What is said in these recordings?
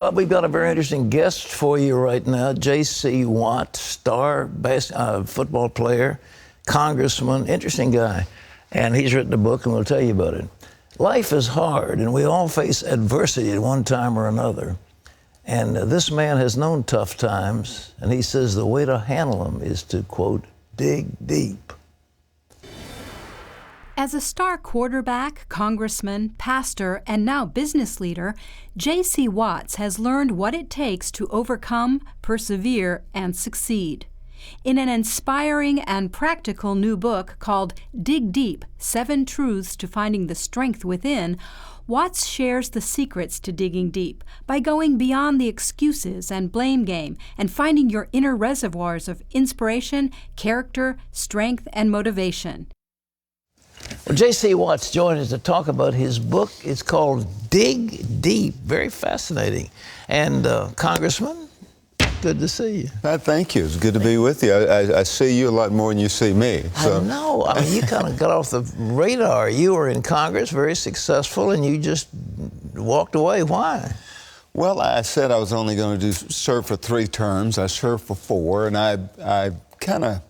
We've got a very interesting guest for you right now. J.C. Watt, star football player, congressman, interesting guy. And he's written a book, and we'll tell you about it. Life is hard, and we all face adversity at one time or another. And this man has known tough times, and he says the way to handle them is to, quote, dig deep. As a star quarterback, congressman, pastor, and now business leader, J.C. Watts has learned what it takes to overcome, persevere, and succeed. In an inspiring and practical new book called Dig Deep, 7 Truths to Finding the Strength Within, Watts shares the secrets to digging deep by going beyond the excuses and blame game and finding your inner reservoirs of inspiration, character, strength, and motivation. Well, J.C. Watts joined us to talk about his book. It's called Dig Deep. Very fascinating. And Congressman, good to see you. Thank you. It's good to be with you. I see you a lot more than you see me. So. I know. I mean, you kind of got off the radar. You were in Congress, very successful, and you just walked away. Why? Well, I said I was only going to serve for 3 terms. I served for 4, and I kind of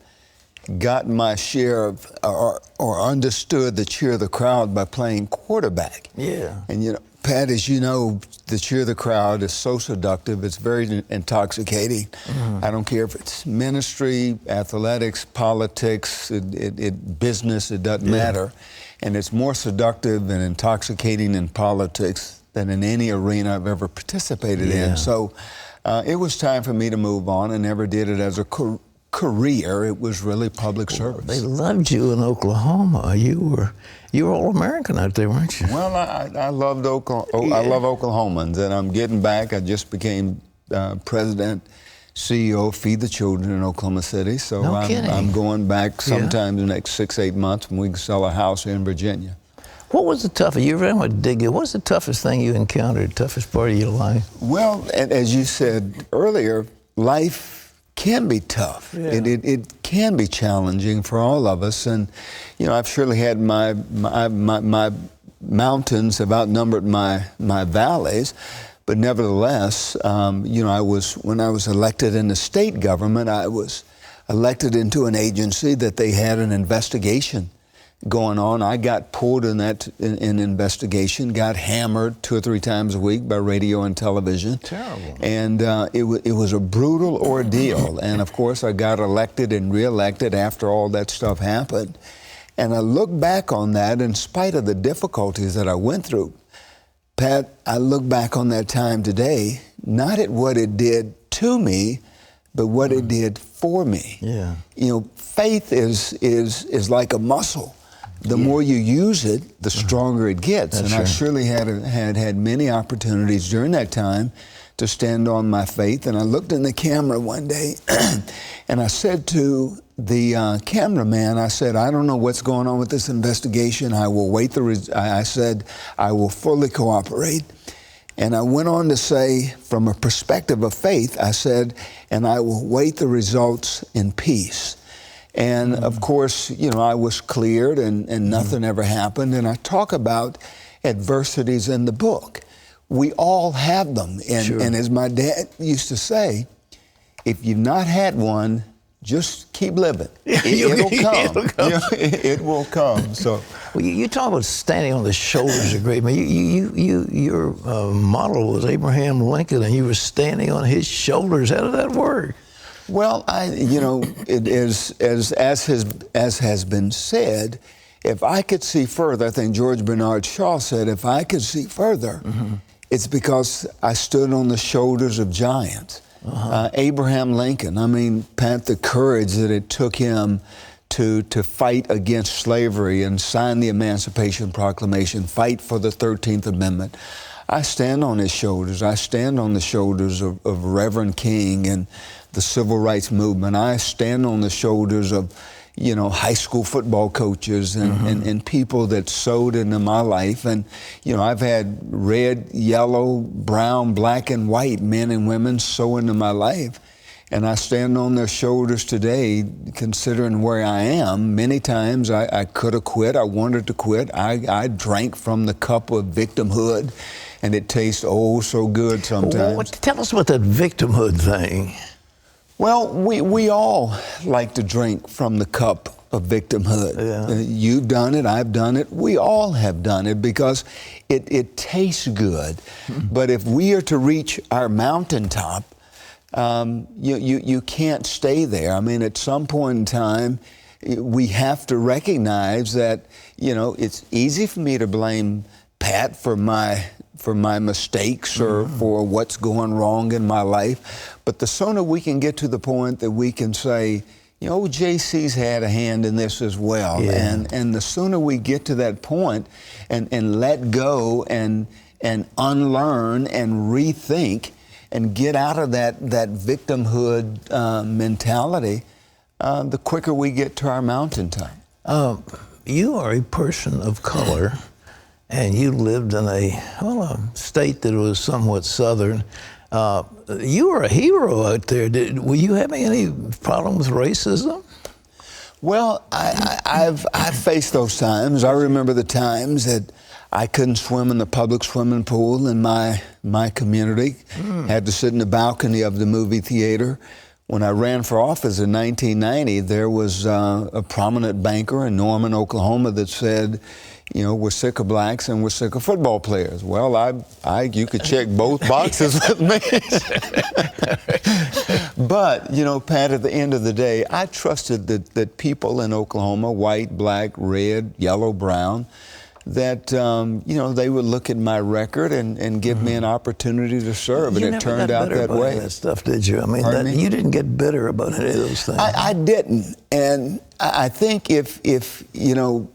got my share of, or understood the cheer of the crowd by playing quarterback. Yeah. And, you know, Pat, as you know, the cheer of the crowd is so seductive. It's very intoxicating. Mm-hmm. I don't care if it's ministry, athletics, politics, business, it doesn't matter. And it's more seductive and intoxicating in politics than in any arena I've ever participated in. So it was time for me to move on. I never did it as a career. It was really public service. They loved you in Oklahoma. You were all-American out there, weren't you? Well, I loved Oklahoma. I love Oklahomans, and I'm getting back. I just became president, CEO, Feed the Children in Oklahoma City. So I'm going back sometime in the next 6-8 months when we can sell a house here in Virginia. What was the toughest? You very much dig it. What was the toughest thing you encountered? Toughest part of your life? Well, as you said earlier, life can be tough. Yeah. It can be challenging for all of us, and you know, I've surely had my mountains have outnumbered my valleys, but nevertheless, you know, when I was elected in the state government, I was elected into an agency that they had an investigation going on. I got pulled in an investigation, got hammered 2 or 3 times a week by radio and television. Terrible. And it was a brutal ordeal. And of course, I got elected and reelected after all that stuff happened. And I look back on that, in spite of the difficulties that I went through, Pat, I look back on that time today, not at what it did to me, but what it did for me. Yeah. You know, faith is like a muscle. The more you use it, the stronger it gets. That's I surely had many opportunities during that time to stand on my faith. And I looked in the camera one day and I said to the cameraman, I said, I don't know what's going on with this investigation. I will wait I said, I will fully cooperate. And I went on to say, from a perspective of faith, I said, and I will wait the results in peace. And of course, you know, I was cleared and nothing ever happened. And I talk about adversities in the book. We all have them. And as my dad used to say, if you've not had one, just keep living. It'll come. It'll come. You know, it will come. So, well, you talk about standing on the shoulders of great men. Your model was Abraham Lincoln, and you were standing on his shoulders. How did that work? Well, you know, as has been said, if I could see further, I think George Bernard Shaw said, if I could see further, it's because I stood on the shoulders of giants. Abraham Lincoln, I mean, Pat, the courage that it took him to fight against slavery and sign the Emancipation Proclamation, fight for the 13th Amendment. I stand on his shoulders. I stand on the shoulders of Reverend King and the Civil Rights Movement. I stand on the shoulders of, you know, high school football coaches and people that sowed into my life. And, you know, I've had red, yellow, brown, black, and white men and women sow into my life. And I stand on their shoulders today, considering where I am. Many times I could have quit. I wanted to quit. I drank from the cup of victimhood and it tastes oh so good sometimes. Tell us about that victimhood thing. Well, we all like to drink from the cup of victimhood. Yeah. You've done it, I've done it, we all have done it because it tastes good. But if we are to reach our mountaintop, you can't stay there. I mean, at some point in time, we have to recognize that, it's easy for me to blame Pat for my mistakes or for what's going wrong in my life. But the sooner we can get to the point that we can say, JC's had a hand in this as well. Yeah. And the sooner we get to that point and let go and unlearn and rethink and get out of that victimhood mentality, the quicker we get to our mountaintop. You are a person of color, and you lived in a state that was somewhat southern. You were a hero out there. Were you having any problem with racism? Well, I've faced those times. I remember the times that I couldn't swim in the public swimming pool in my community. Had to sit in the balcony of the movie theater. When I ran for office in 1990, there was a prominent banker in Norman, Oklahoma that said, we're sick of blacks and we're sick of football players. Well, you could check both boxes with me. But, Pat, at the end of the day, I trusted that people in Oklahoma, white, black, red, yellow, brown, that, they would look at my record and give me an opportunity to serve. And it turned out that way. That stuff, did you? I mean, you didn't get bitter about any of those things. I didn't. And I think if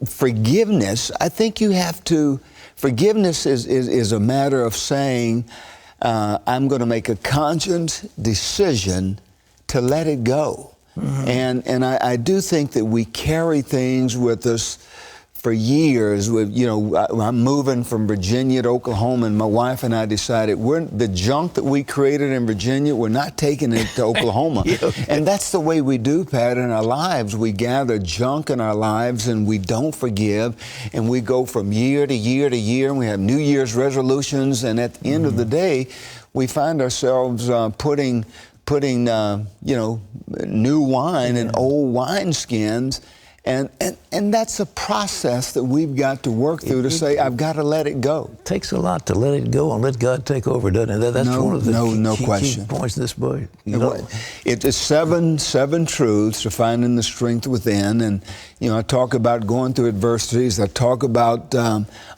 forgiveness, I think you have to, forgiveness is a matter of saying, I'm going to make a conscious decision to let it go. And I do think that we carry things with us for years. I'm moving from Virginia to Oklahoma, and my wife and I decided the junk that we created in Virginia, we're not taking it to Oklahoma. Okay. And that's the way we do, Pat, in our lives. We gather junk in our lives, and we don't forgive, and we go from year to year to year, and we have New Year's resolutions, and at the end of the day, we find ourselves putting new wine in old wineskins. And that's a process that we've got to work through to say, I've got to let it go. It takes a lot to let it go and let God take over, doesn't it? That's one of the key points of this book. It is seven truths to finding the strength within. And, I talk about going through adversities. I talk about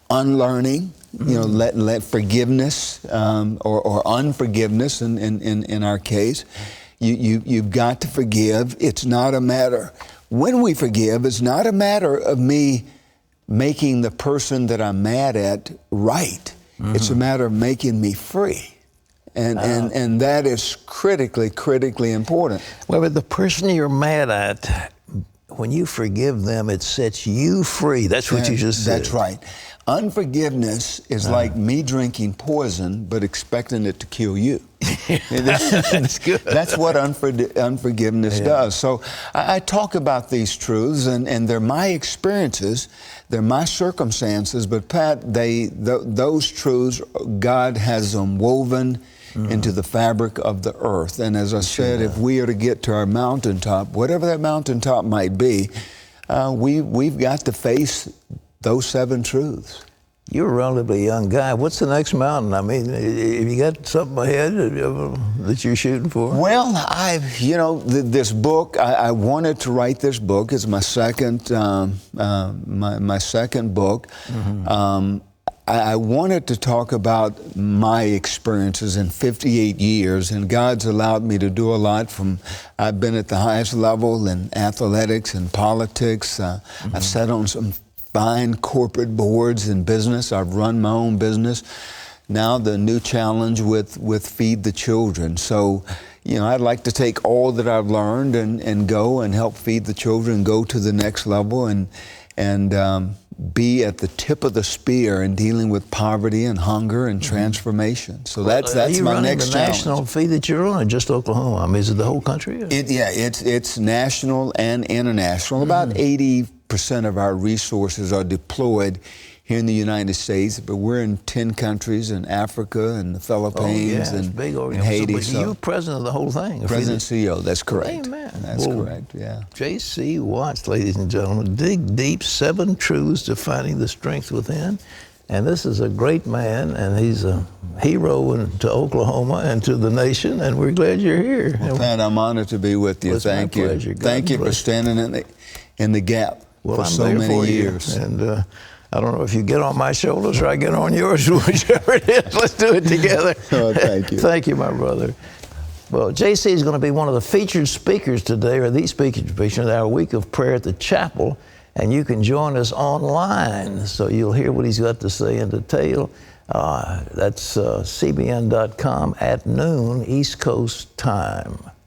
unlearning, let forgiveness or unforgiveness in our case. You've got to forgive. It's not a matter... When we forgive, it's not a matter of me making the person that I'm mad at right. It's a matter of making me free. And that is critically important. Well, but the person you're mad at, when you forgive them, it sets you free. That's what you just said. That's right. Unforgiveness is like me drinking poison, but expecting it to kill you. That's good. That's what unforgiveness does. So I talk about these truths, and they're my experiences, they're my circumstances, but Pat, those truths, God has them woven into the fabric of the earth. And as I said, if we are to get to our mountaintop, whatever that mountaintop might be, we've got to face those 7 truths. You're a relatively young guy. What's the next mountain? I mean, have you got something ahead that you're shooting for? Well, this book, I wanted to write this book. It's my second, my second book. I wanted to talk about my experiences in 58 years, and God's allowed me to do a lot. I've been at the highest level in athletics and politics. I've sat on some fine corporate boards in business. I've run my own business. Now the new challenge with Feed the Children. So, I'd like to take all that I've learned and go and help feed the children, go to the next level and be at the tip of the spear in dealing with poverty and hunger and transformation. So that's my next challenge. Are you running the national Feed the Children or just Oklahoma? I mean, is it the whole country? It's national and international. About 80% of our resources are deployed here in the United States, but we're in 10 countries in Africa and the Philippines and, big and organization. Haiti. So you're president of the whole thing. President CEO, that's correct. Amen. That's correct, yeah. J.C. Watts, ladies and gentlemen, dig deep, 7 truths to finding the strength within. And this is a great man, and he's a hero to Oklahoma and to the nation, and we're glad you're here. Well, Pat, I'm honored to be with you. Well, Thank you. pleasure. God Thank you for bless. standing in the gap for I'm so there many for you. years. And I don't know if you get on my shoulders or I get on yours, whichever it is. Let's do it together. Oh, thank you. Thank you, my brother. Well, JC is going to be one of the featured speakers today, or the featured speaker in our week of prayer at the chapel. And you can join us online, so you'll hear what he's got to say in detail. That's cbn.com at noon East Coast time.